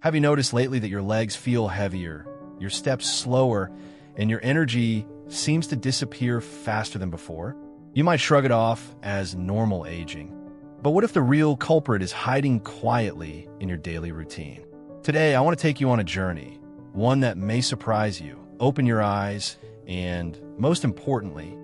Have you noticed lately that your legs feel heavier, your steps slower, and your energy seems to disappear faster than before? You might shrug it off as normal aging. But what if the real culprit is hiding quietly in your daily routine? Today, I want to take you on a journey, one that may surprise you, open your eyes, and, most importantly,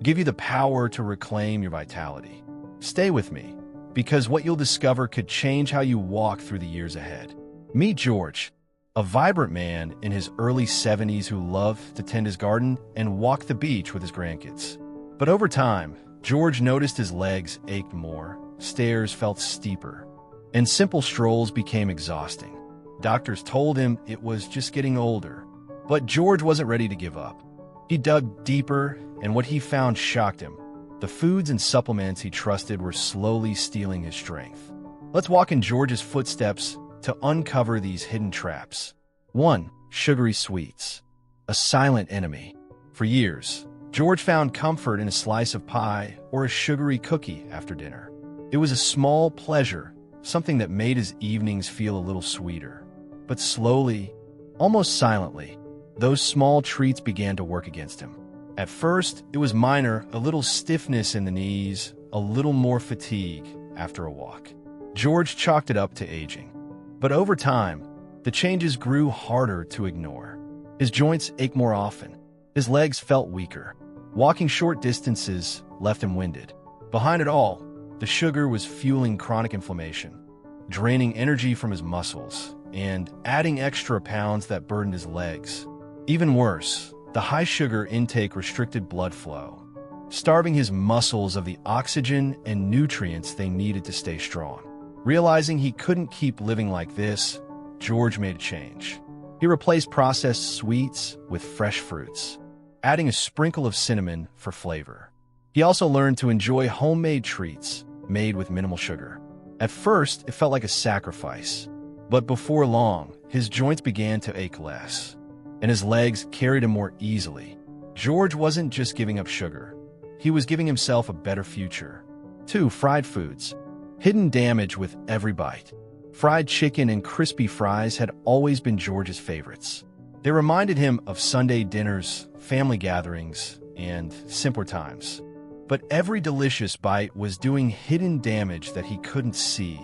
give you the power to reclaim your vitality. Stay with me, because what you'll discover could change how you walk through the years ahead. Meet George, a vibrant man in his early 70s who loved to tend his garden and walk the beach with his grandkids. But over time, George noticed his legs ached more, stairs felt steeper, and simple strolls became exhausting. Doctors told him it was just getting older, but George wasn't ready to give up. He dug deeper, and what he found shocked him. The foods and supplements he trusted were slowly stealing his strength. Let's walk in George's footsteps to uncover these hidden traps. 1. Sugary sweets. A silent enemy. For years, George found comfort in a slice of pie or a sugary cookie after dinner. It was a small pleasure, something that made his evenings feel a little sweeter. But slowly, almost silently, those small treats began to work against him. At first, it was minor, a little stiffness in the knees, a little more fatigue after a walk. George chalked it up to aging. But over time, the changes grew harder to ignore. His joints ached more often. His legs felt weaker. Walking short distances left him winded. Behind it all, the sugar was fueling chronic inflammation, draining energy from his muscles, and adding extra pounds that burdened his legs. Even worse, the high sugar intake restricted blood flow, starving his muscles of the oxygen and nutrients they needed to stay strong. Realizing he couldn't keep living like this, George made a change. He replaced processed sweets with fresh fruits, adding a sprinkle of cinnamon for flavor. He also learned to enjoy homemade treats made with minimal sugar. At first, it felt like a sacrifice, but before long, his joints began to ache less, and his legs carried him more easily. George wasn't just giving up sugar. He was giving himself a better future. 2. Fried foods. Hidden damage with every bite. Fried chicken and crispy fries had always been George's favorites. They reminded him of Sunday dinners, family gatherings, and simpler times. But every delicious bite was doing hidden damage that he couldn't see,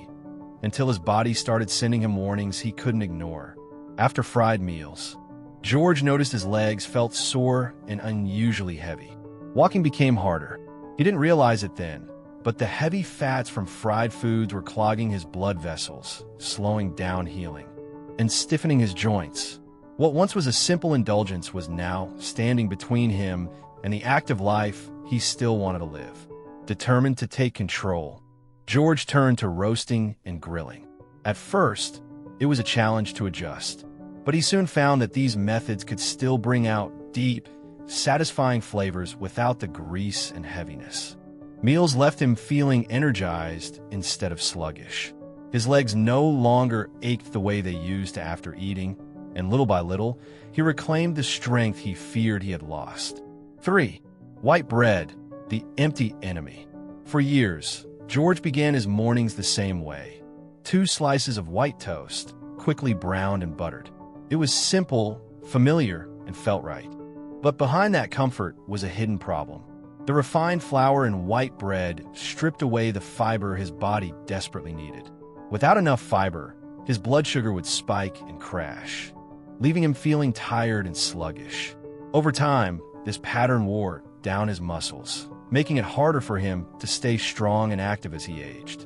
until his body started sending him warnings he couldn't ignore. After fried meals, George noticed his legs felt sore and unusually heavy. Walking became harder. He didn't realize it then, but the heavy fats from fried foods were clogging his blood vessels, slowing down healing, and stiffening his joints. What once was a simple indulgence was now standing between him and the active life he still wanted to live. Determined to take control, George turned to roasting and grilling. At first, it was a challenge to adjust, but he soon found that these methods could still bring out deep, satisfying flavors without the grease and heaviness. Meals left him feeling energized instead of sluggish. His legs no longer ached the way they used to after eating, and little by little, he reclaimed the strength he feared he had lost. 3. White bread, the empty enemy. For years, George began his mornings the same way. 2 slices of white toast, quickly browned and buttered. It was simple, familiar, and felt right. But behind that comfort was a hidden problem. The refined flour in white bread stripped away the fiber his body desperately needed. Without enough fiber, his blood sugar would spike and crash, leaving him feeling tired and sluggish. Over time, this pattern wore down his muscles, making it harder for him to stay strong and active as he aged.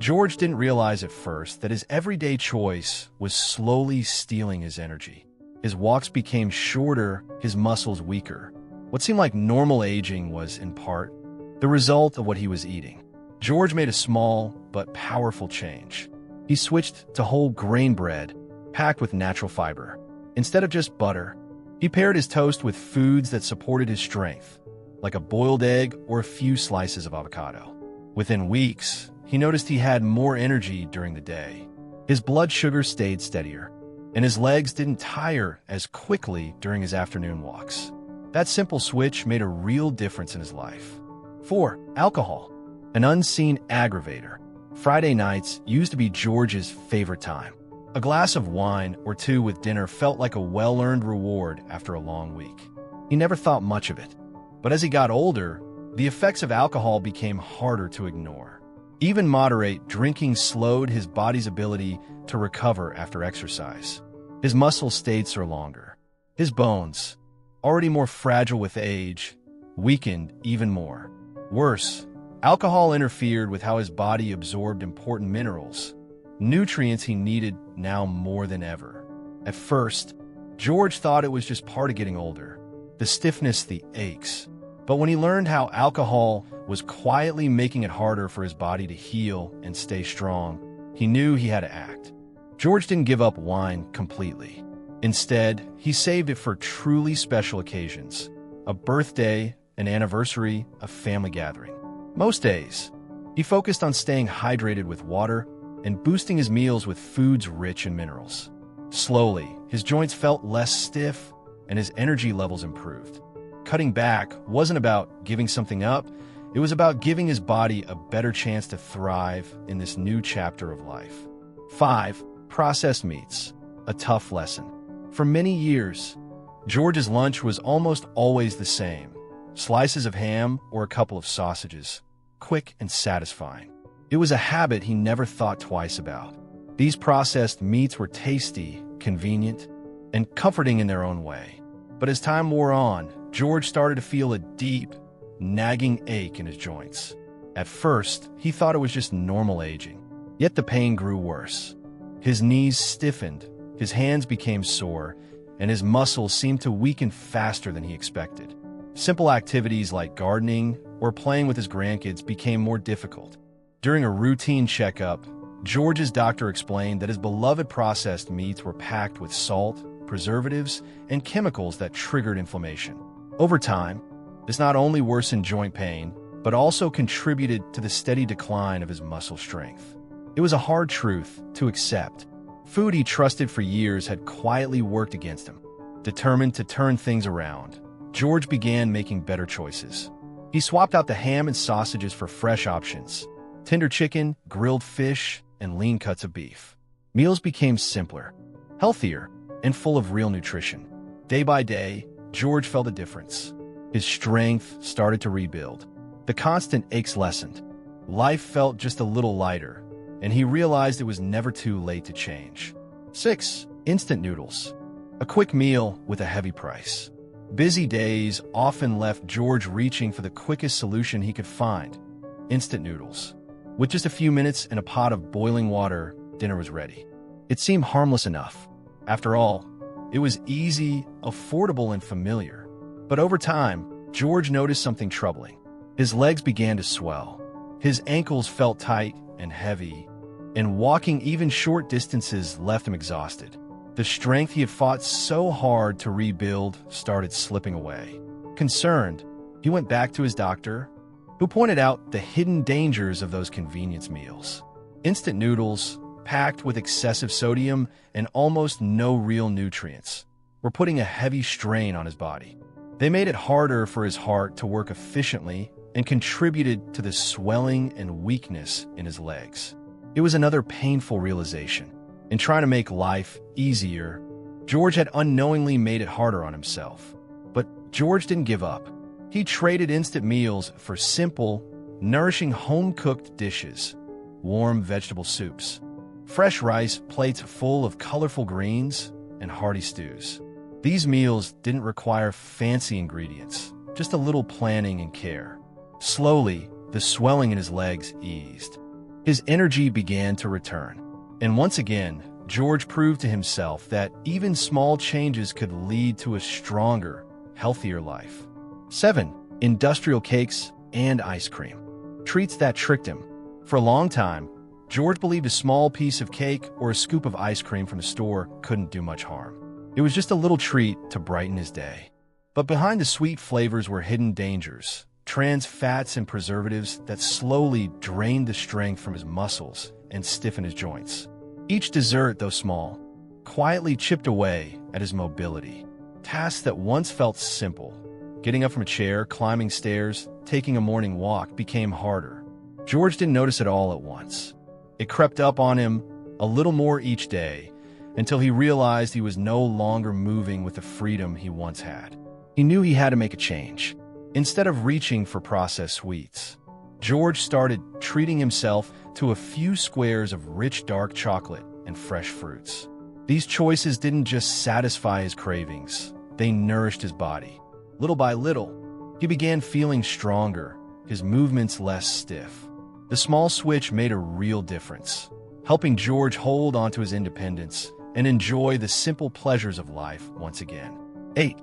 George didn't realize at first that his everyday choice was slowly stealing his energy. His walks became shorter, his muscles weaker. What seemed like normal aging was, in part, the result of what he was eating. George made a small but powerful change. He switched to whole grain bread, packed with natural fiber. Instead of just butter, he paired his toast with foods that supported his strength, like a boiled egg or a few slices of avocado. Within weeks, he noticed he had more energy during the day. His blood sugar stayed steadier, and his legs didn't tire as quickly during his afternoon walks. That simple switch made a real difference in his life. 4. Alcohol, an unseen aggravator. Friday nights used to be George's favorite time. A glass of wine or two with dinner felt like a well-earned reward after a long week. He never thought much of it. But as he got older, the effects of alcohol became harder to ignore. Even moderate drinking slowed his body's ability to recover after exercise. His muscles stayed sore longer. His bones, already more fragile with age, weakened even more. Worse, alcohol interfered with how his body absorbed important minerals, nutrients he needed now more than ever. At first, George thought it was just part of getting older, the stiffness, the aches. But when he learned how alcohol was quietly making it harder for his body to heal and stay strong, he knew he had to act. George didn't give up wine completely. Instead, he saved it for truly special occasions, a birthday, an anniversary, a family gathering. Most days, he focused on staying hydrated with water and boosting his meals with foods rich in minerals. Slowly, his joints felt less stiff and his energy levels improved. Cutting back wasn't about giving something up, it was about giving his body a better chance to thrive in this new chapter of life. 5. Processed meats, a tough lesson. For many years, George's lunch was almost always the same: slices of ham or a couple of sausages, quick and satisfying. It was a habit he never thought twice about. These processed meats were tasty, convenient, and comforting in their own way. But as time wore on, George started to feel a deep, nagging ache in his joints. At first, he thought it was just normal aging. Yet the pain grew worse. His knees stiffened, his hands became sore, and his muscles seemed to weaken faster than he expected. Simple activities like gardening or playing with his grandkids became more difficult. During a routine checkup, George's doctor explained that his beloved processed meats were packed with salt, preservatives, and chemicals that triggered inflammation. Over time, this not only worsened joint pain, but also contributed to the steady decline of his muscle strength. It was a hard truth to accept. Food he trusted for years had quietly worked against him. Determined to turn things around, George began making better choices. He swapped out the ham and sausages for fresh options: tender chicken, grilled fish, and lean cuts of beef. Meals became simpler, healthier, and full of real nutrition. Day by day, George felt a difference. His strength started to rebuild. The constant aches lessened. Life felt just a little lighter, and he realized it was never too late to change. 6. Instant noodles, a quick meal with a heavy price. Busy days often left George reaching for the quickest solution he could find: instant noodles. With just a few minutes and a pot of boiling water, dinner was ready. It seemed harmless enough. After all, it was easy, affordable, and familiar. But over time, George noticed something troubling. His legs began to swell. His ankles felt tight and heavy, and walking even short distances left him exhausted. The strength he had fought so hard to rebuild started slipping away. Concerned, he went back to his doctor, who pointed out the hidden dangers of those convenience meals. Instant noodles, packed with excessive sodium and almost no real nutrients, were putting a heavy strain on his body. They made it harder for his heart to work efficiently and contributed to the swelling and weakness in his legs. It was another painful realization. In trying to make life easier, George had unknowingly made it harder on himself. But George didn't give up. He traded instant meals for simple, nourishing home-cooked dishes: warm vegetable soups, fresh rice plates full of colorful greens, and hearty stews. These meals didn't require fancy ingredients, just a little planning and care. Slowly, the swelling in his legs eased. His energy began to return. And once again, George proved to himself that even small changes could lead to a stronger, healthier life. 7. Industrial cakes and ice cream, treats that tricked him. For a long time, George believed a small piece of cake or a scoop of ice cream from the store couldn't do much harm. It was just a little treat to brighten his day. But behind the sweet flavors were hidden dangers: trans fats and preservatives that slowly drained the strength from his muscles and stiffened his joints. Each dessert, though small, quietly chipped away at his mobility. Tasks that once felt simple, getting up from a chair, climbing stairs, taking a morning walk, became harder. George didn't notice it all at once. It crept up on him a little more each day, until he realized he was no longer moving with the freedom he once had. He knew he had to make a change. Instead of reaching for processed sweets, George started treating himself to a few squares of rich dark chocolate and fresh fruits. These choices didn't just satisfy his cravings, they nourished his body. Little by little, he began feeling stronger, his movements less stiff. The small switch made a real difference, helping George hold onto his independence and enjoy the simple pleasures of life once again. 8.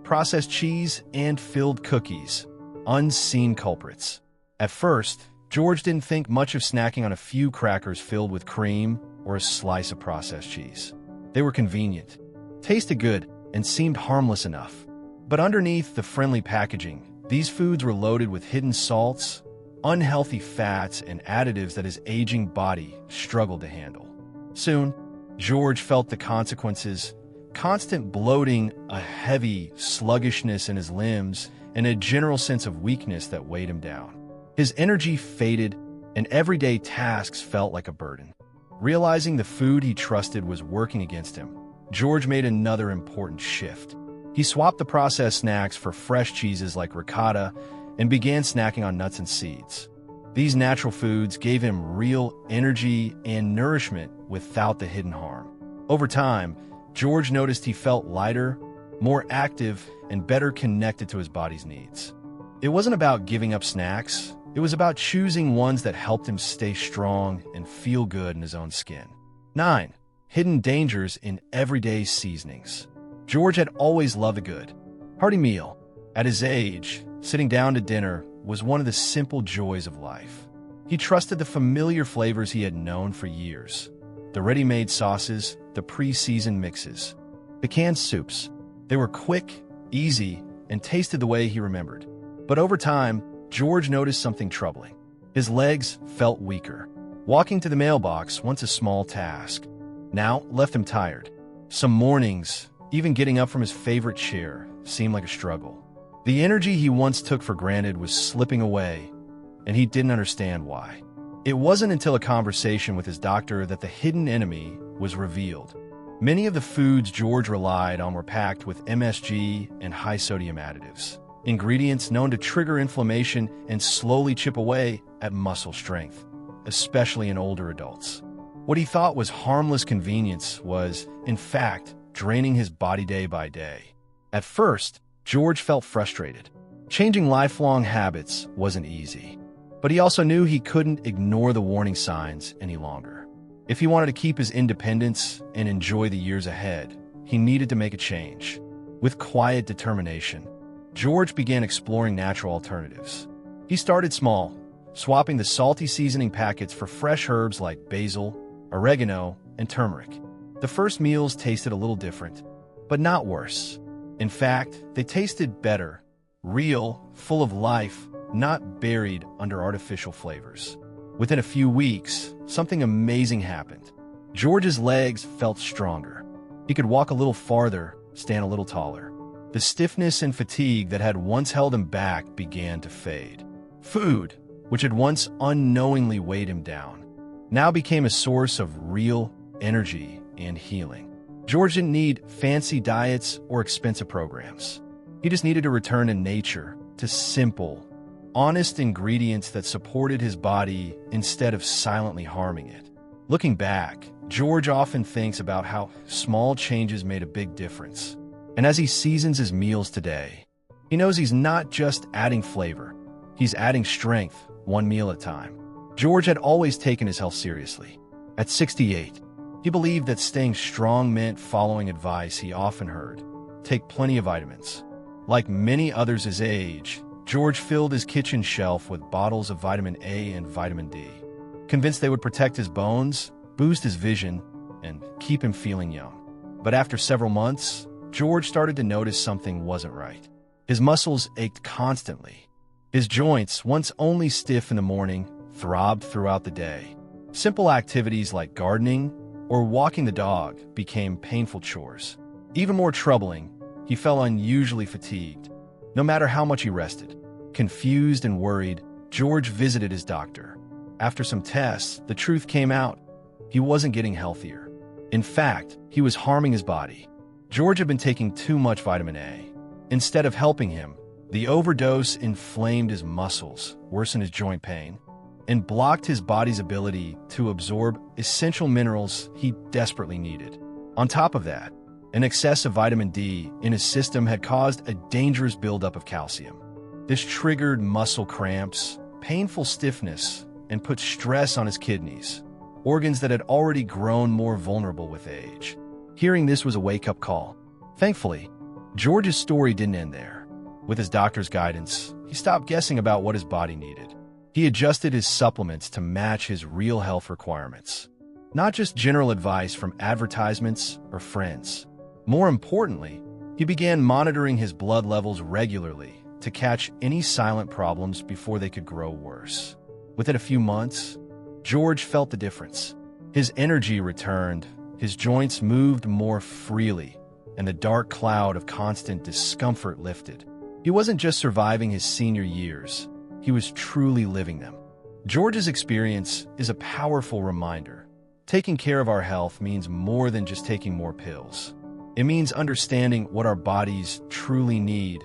Processed cheese and filled cookies, unseen culprits. At first, George didn't think much of snacking on a few crackers filled with cream or a slice of processed cheese. They were convenient, tasted good, and seemed harmless enough. But underneath the friendly packaging, these foods were loaded with hidden salts, unhealthy fats, and additives that his aging body struggled to handle. Soon, George felt the consequences: constant bloating, a heavy sluggishness in his limbs, and a general sense of weakness that weighed him down. His energy faded, and everyday tasks felt like a burden. Realizing the food he trusted was working against him, George made another important shift. He swapped the processed snacks for fresh cheeses like ricotta and began snacking on nuts and seeds. These natural foods gave him real energy and nourishment without the hidden harm. Over time, George noticed he felt lighter, more active, and better connected to his body's needs. It wasn't about giving up snacks. It was about choosing ones that helped him stay strong and feel good in his own skin. 9. Hidden dangers in everyday seasonings. George had always loved a good, hearty meal. At his age, sitting down to dinner was one of the simple joys of life. He trusted the familiar flavors he had known for years. The ready-made sauces, the pre-seasoned mixes, the canned soups. They were quick, easy, and tasted the way he remembered. But over time, George noticed something troubling. His legs felt weaker. Walking to the mailbox, once a small task, now left him tired. Some mornings, even getting up from his favorite chair seemed like a struggle. The energy he once took for granted was slipping away, and he didn't understand why. It wasn't until a conversation with his doctor that the hidden enemy was revealed. Many of the foods George relied on were packed with MSG and high-sodium additives, ingredients known to trigger inflammation and slowly chip away at muscle strength, especially in older adults. What he thought was harmless convenience was, in fact, draining his body day by day. At first, George felt frustrated. Changing lifelong habits wasn't easy, but he also knew he couldn't ignore the warning signs any longer. If he wanted to keep his independence and enjoy the years ahead, he needed to make a change. With quiet determination, George began exploring natural alternatives. He started small, swapping the salty seasoning packets for fresh herbs like basil, oregano, and turmeric. The first meals tasted a little different, but not worse. In fact, they tasted better, real, full of life, not buried under artificial flavors. Within a few weeks, something amazing happened. George's legs felt stronger. He could walk a little farther, stand a little taller. The stiffness and fatigue that had once held him back began to fade. Food, which had once unknowingly weighed him down, now became a source of real energy and healing. George didn't need fancy diets or expensive programs. He just needed to return to nature, to simple, honest ingredients that supported his body instead of silently harming it. Looking back, George often thinks about how small changes made a big difference. And as he seasons his meals today, he knows he's not just adding flavor, he's adding strength, one meal at a time. George had always taken his health seriously. At 68, he believed that staying strong meant following advice he often heard: take plenty of vitamins. Like many others his age, George filled his kitchen shelf with bottles of vitamin A and vitamin D, convinced they would protect his bones, boost his vision, and keep him feeling young. But after several months, George started to notice something wasn't right. His muscles ached constantly. His joints, once only stiff in the morning, throbbed throughout the day. Simple activities like gardening or walking the dog became painful chores. Even more troubling, he felt unusually fatigued, no matter how much he rested. Confused and worried, George visited his doctor. After some tests, the truth came out. He wasn't getting healthier. In fact, he was harming his body. George had been taking too much vitamin A. Instead of helping him, the overdose inflamed his muscles, worsened his joint pain, and blocked his body's ability to absorb essential minerals he desperately needed. On top of that, an excess of vitamin D in his system had caused a dangerous buildup of calcium. This triggered muscle cramps, painful stiffness, and put stress on his kidneys, organs that had already grown more vulnerable with age. Hearing this was a wake-up call. Thankfully, George's story didn't end there. With his doctor's guidance, he stopped guessing about what his body needed. He adjusted his supplements to match his real health requirements, not just general advice from advertisements or friends. More importantly, he began monitoring his blood levels regularly to catch any silent problems before they could grow worse. Within a few months, George felt the difference. His energy returned, his joints moved more freely, and the dark cloud of constant discomfort lifted. He wasn't just surviving his senior years, he was truly living them. George's experience is a powerful reminder. Taking care of our health means more than just taking more pills. It means understanding what our bodies truly need,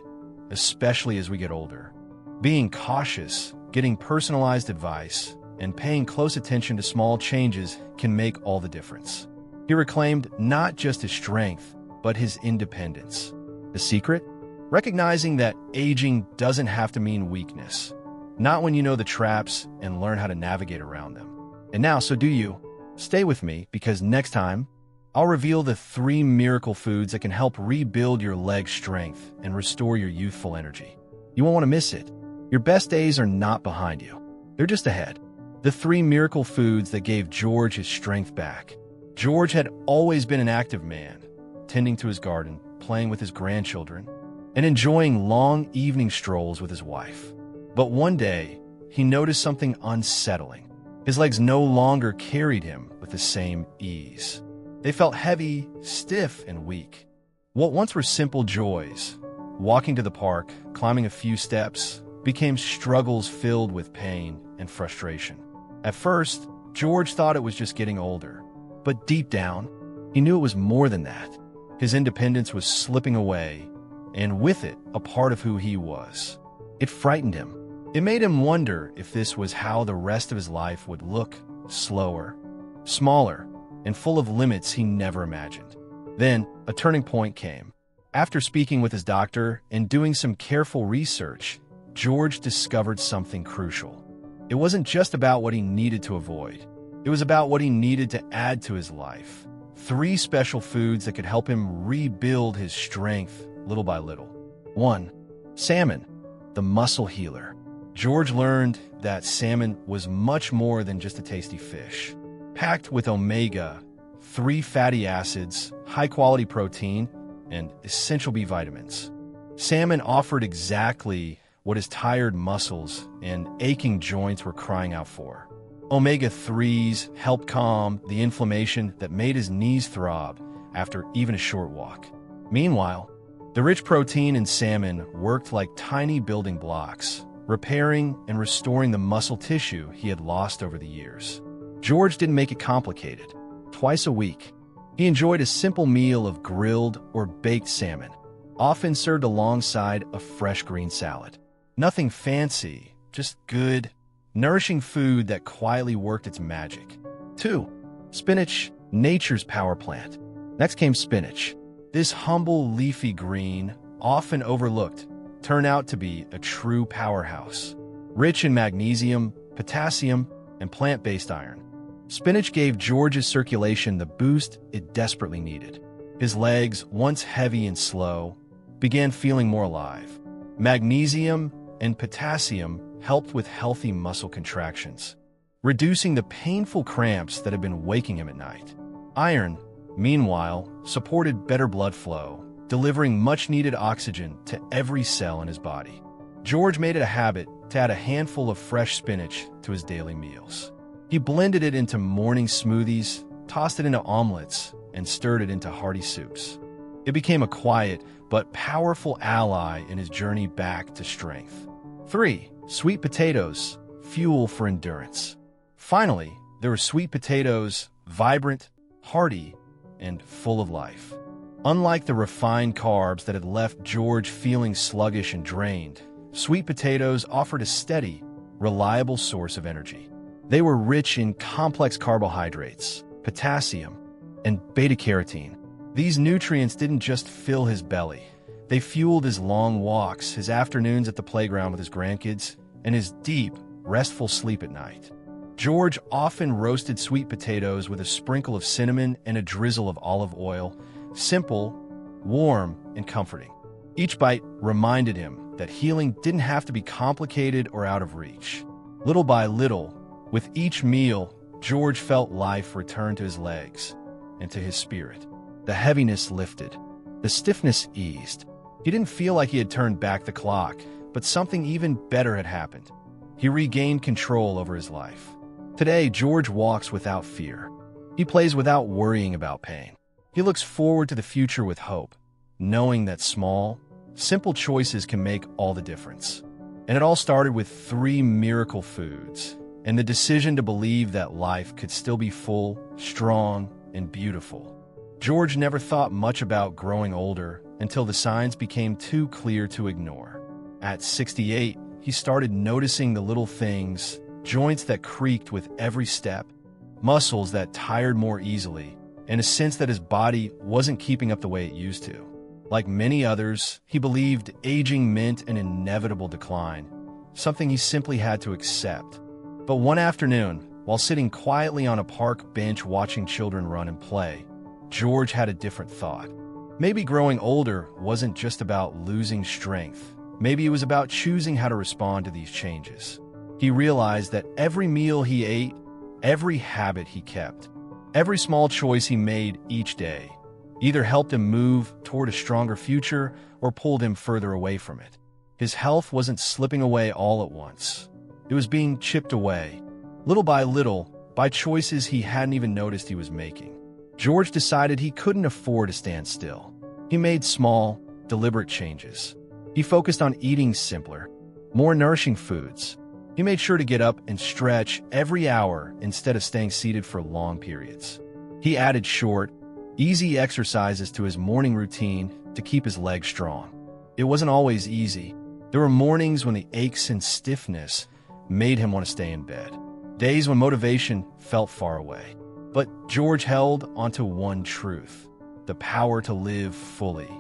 especially as we get older. Being cautious, getting personalized advice, and paying close attention to small changes can make all the difference. He reclaimed not just his strength, but his independence. The secret? Recognizing that aging doesn't have to mean weakness. Not when you know the traps and learn how to navigate around them. And now, so do you. Stay with me, because next time, I'll reveal the 3 miracle foods that can help rebuild your leg strength and restore your youthful energy. You won't want to miss it. Your best days are not behind you. They're just ahead. The 3 miracle foods that gave George his strength back. George had always been an active man, tending to his garden, playing with his grandchildren, and enjoying long evening strolls with his wife. But one day, he noticed something unsettling. His legs no longer carried him with the same ease. They felt heavy, stiff, and weak. What once were simple joys, walking to the park, climbing a few steps, became struggles filled with pain and frustration. At first, George thought it was just getting older. But deep down, he knew it was more than that. His independence was slipping away, and with it, a part of who he was. It frightened him. It made him wonder if this was how the rest of his life would look: slower, smaller, and full of limits he never imagined. Then, a turning point came. After speaking with his doctor and doing some careful research, George discovered something crucial. It wasn't just about what he needed to avoid. It was about what he needed to add to his life. 3 special foods that could help him rebuild his strength little by little. 1. Salmon, the muscle healer. George learned that salmon was much more than just a tasty fish. Packed with omega-3 fatty acids, high-quality protein, and essential B vitamins. Salmon offered exactly what his tired muscles and aching joints were crying out for. Omega-3s helped calm the inflammation that made his knees throb after even a short walk. Meanwhile, the rich protein in salmon worked like tiny building blocks, repairing and restoring the muscle tissue he had lost over the years. George didn't make it complicated. Twice a week, he enjoyed a simple meal of grilled or baked salmon, often served alongside a fresh green salad. Nothing fancy, just good, nourishing food that quietly worked its magic. 2. Spinach, nature's power plant. Next came spinach. This humble leafy green, often overlooked, turned out to be a true powerhouse. Rich in magnesium, potassium, and plant-based iron, spinach gave George's circulation the boost it desperately needed. His legs, once heavy and slow, began feeling more alive. Magnesium and potassium helped with healthy muscle contractions, reducing the painful cramps that had been waking him at night. Iron, meanwhile, supported better blood flow, delivering much-needed oxygen to every cell in his body. George made it a habit to add a handful of fresh spinach to his daily meals. He blended it into morning smoothies, tossed it into omelets, and stirred it into hearty soups. It became a quiet but powerful ally in his journey back to strength. 3. Sweet potatoes, fuel for endurance. Finally, there were sweet potatoes, vibrant, hearty, and full of life. Unlike the refined carbs that had left George feeling sluggish and drained, sweet potatoes offered a steady, reliable source of energy. They were rich in complex carbohydrates, potassium, and beta-carotene. These nutrients didn't just fill his belly. They fueled his long walks, his afternoons at the playground with his grandkids, and his deep, restful sleep at night. George often roasted sweet potatoes with a sprinkle of cinnamon and a drizzle of olive oil, simple, warm, and comforting. Each bite reminded him that healing didn't have to be complicated or out of reach. Little by little, with each meal, George felt life return to his legs and to his spirit. The heaviness lifted. The stiffness eased. He didn't feel like he had turned back the clock, but something even better had happened. He regained control over his life. Today, George walks without fear. He plays without worrying about pain. He looks forward to the future with hope, knowing that small, simple choices can make all the difference. And it all started with 3 miracle foods and the decision to believe that life could still be full, strong, and beautiful. George never thought much about growing older until the signs became too clear to ignore. At 68, he started noticing the little things, joints that creaked with every step, muscles that tired more easily, and a sense that his body wasn't keeping up the way it used to. Like many others, he believed aging meant an inevitable decline, something he simply had to accept. But one afternoon, while sitting quietly on a park bench watching children run and play, George had a different thought. Maybe growing older wasn't just about losing strength. Maybe it was about choosing how to respond to these changes. He realized that every meal he ate, every habit he kept, every small choice he made each day either helped him move toward a stronger future or pulled him further away from it. His health wasn't slipping away all at once. It was being chipped away, little by little, by choices he hadn't even noticed he was making. George decided he couldn't afford to stand still. He made small, deliberate changes. He focused on eating simpler, more nourishing foods. He made sure to get up and stretch every hour instead of staying seated for long periods. He added short, easy exercises to his morning routine to keep his legs strong. It wasn't always easy. There were mornings when the aches and stiffness made him want to stay in bed. Days when motivation felt far away. But George held onto one truth: the power to live fully.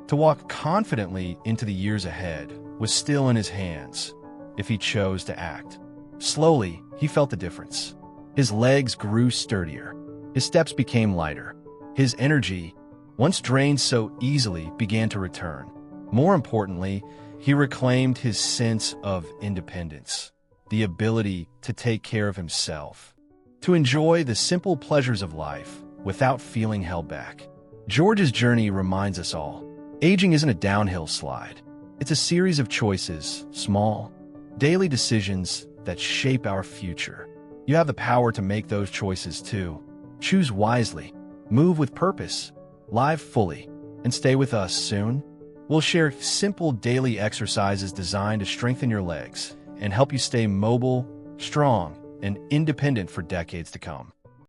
To walk confidently into the years ahead was still in his hands, if he chose to act. Slowly, he felt the difference. His legs grew sturdier. His steps became lighter. His energy, once drained so easily, began to return. More importantly, he reclaimed his sense of independence, the ability to take care of himself, to enjoy the simple pleasures of life without feeling held back. George's journey reminds us all, aging isn't a downhill slide. It's a series of choices, small, daily decisions that shape our future. You have the power to make those choices too. Choose wisely, move with purpose, live fully, and stay with us soon. We'll share simple daily exercises designed to strengthen your legs and help you stay mobile, strong, and independent for decades to come.